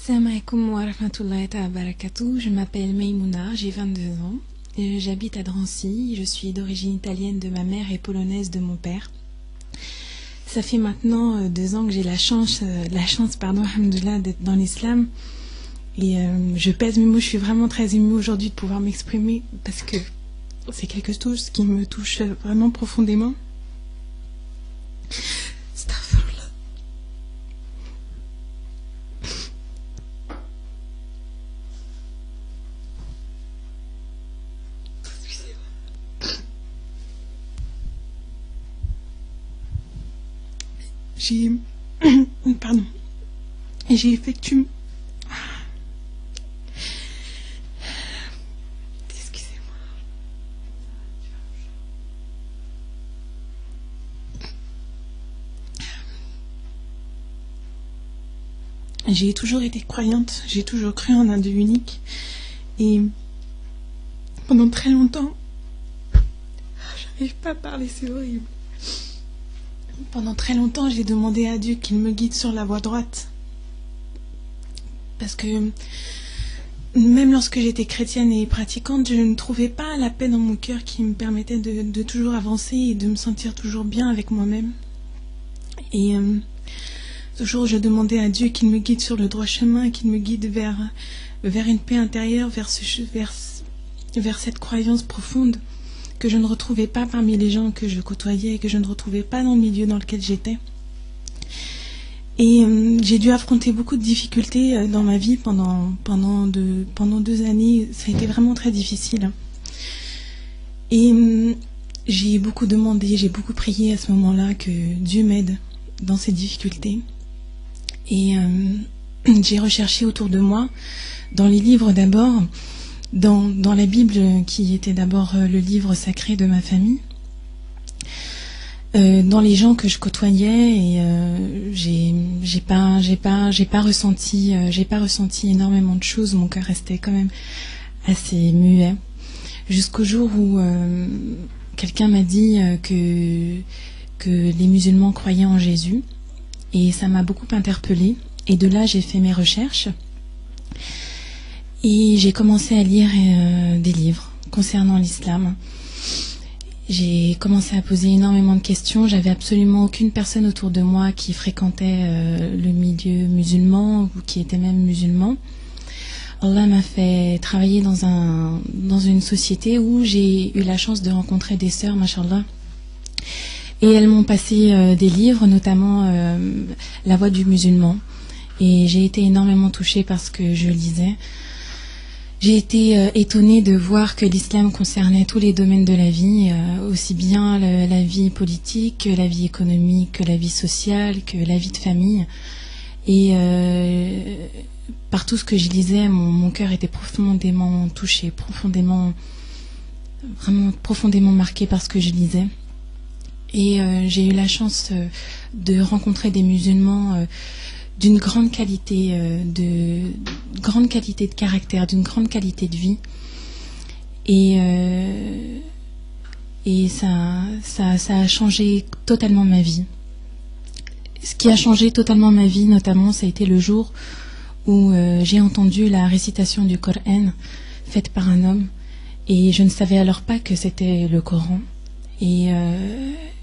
Salam alaikum wa rahmatullahi wa barakatuh. Je m'appelle Maïmouna, j'ai 22 ans. J'habite à Drancy, je suis d'origine italienne de ma mère et polonaise de mon père. Ça fait maintenant 2 ans que j'ai la chance, alhamdoulilah, d'être dans l'islam. Et je pèse mes mots, je suis vraiment très émue aujourd'hui de pouvoir m'exprimer parce que c'est quelque chose qui me touche vraiment profondément. Pardon. J'ai effectué... Excusez-moi. J'ai toujours été croyante, j'ai toujours cru en un Dieu unique. Et pendant très longtemps, j'arrive pas à parler, c'est horrible. Pendant très longtemps, j'ai demandé à Dieu qu'il me guide sur la voie droite. Parce que même lorsque j'étais chrétienne et pratiquante, je ne trouvais pas la paix dans mon cœur qui me permettait de toujours avancer et de me sentir toujours bien avec moi-même. Et toujours, je demandais à Dieu qu'il me guide sur le droit chemin, qu'il me guide vers une paix intérieure, vers cette croyance profonde que je ne retrouvais pas parmi les gens que je côtoyais, que je ne retrouvais pas dans le milieu dans lequel j'étais. Et j'ai dû affronter beaucoup de difficultés dans ma vie pendant 2 années. Ça a été vraiment très difficile. Et j'ai beaucoup demandé, j'ai beaucoup prié à ce moment-là que Dieu m'aide dans ces difficultés. Et j'ai recherché autour de moi, dans les livres d'abord, dans la Bible qui était d'abord le livre sacré de ma famille, dans les gens que je côtoyais, et j'ai pas ressenti énormément de choses. Mon cœur restait quand même assez muet jusqu'au jour où quelqu'un m'a dit que les musulmans croyaient en Jésus, et ça m'a beaucoup interpellée. Et de là, j'ai fait mes recherches. Et j'ai commencé à lire des livres concernant l'islam. J'ai commencé à poser énormément de questions. J'avais absolument aucune personne autour de moi qui fréquentait le milieu musulman ou qui était même musulman. Allah m'a fait travailler dans une société où j'ai eu la chance de rencontrer des sœurs, machallah. Et elles m'ont passé des livres, notamment La Voix du musulman. Et j'ai été énormément touchée par ce que je lisais. J'ai été étonnée de voir que l'islam concernait tous les domaines de la vie, aussi bien la vie politique, que la vie économique, que la vie sociale, que la vie de famille. Et par tout ce que je lisais, mon cœur était profondément touché, vraiment profondément marqué par ce que je lisais. Et j'ai eu la chance de rencontrer des musulmans d'une grande qualité de caractère, d'une grande qualité de vie, et ça a changé totalement ma vie. Ce qui a changé totalement ma vie, notamment, ça a été le jour où j'ai entendu la récitation du Coran faite par un homme, et je ne savais alors pas que c'était le Coran. Et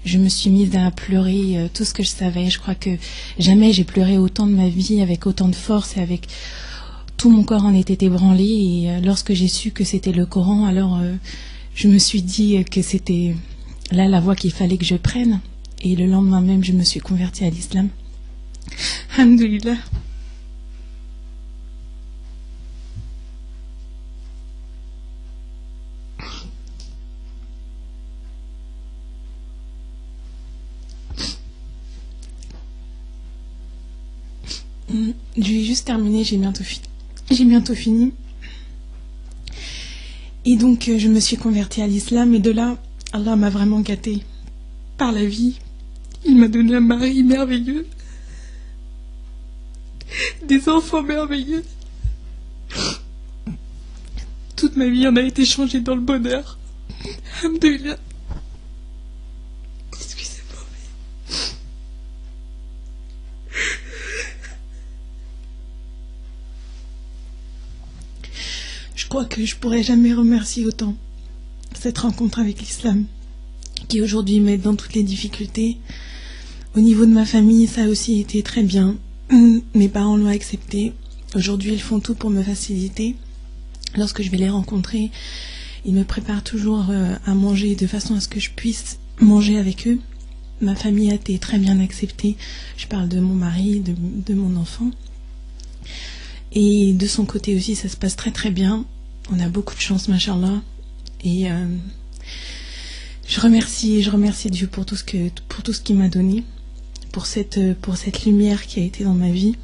je me suis mise à pleurer tout ce que je savais. Je crois que jamais j'ai pleuré autant de ma vie, avec autant de force, et avec tout mon corps en était ébranlé. Et lorsque j'ai su que c'était le Coran, alors je me suis dit que c'était là la voie qu'il fallait que je prenne. Et le lendemain même, je me suis convertie à l'islam. Alhamdoulilah. Je vais juste terminer, j'ai bientôt fini. Et donc je me suis convertie à l'islam, et de là, Allah m'a vraiment gâtée par la vie. Il m'a donné un mari merveilleux, des enfants merveilleux. Toute ma vie en a été changée dans le bonheur. Alhamdoulilah. Excusez-moi. crois que je pourrais jamais remercier autant cette rencontre avec l'islam, qui aujourd'hui m'aide dans toutes les difficultés. Au niveau de ma famille, ça a aussi été très bien. Mes parents l'ont accepté. Aujourd'hui, ils font tout pour me faciliter. Lorsque je vais les rencontrer, ils me préparent toujours à manger de façon à ce que je puisse manger avec eux. Ma famille a été très bien acceptée. Je parle de mon mari, de mon enfant. Et de son côté aussi, ça se passe très très bien. On a beaucoup de chance, machallah. Et je remercie Dieu pour tout ce qu'il m'a donné, pour cette lumière qui a été dans ma vie,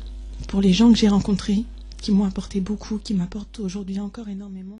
pour les gens que j'ai rencontrés, qui m'ont apporté beaucoup, qui m'apportent aujourd'hui encore énormément.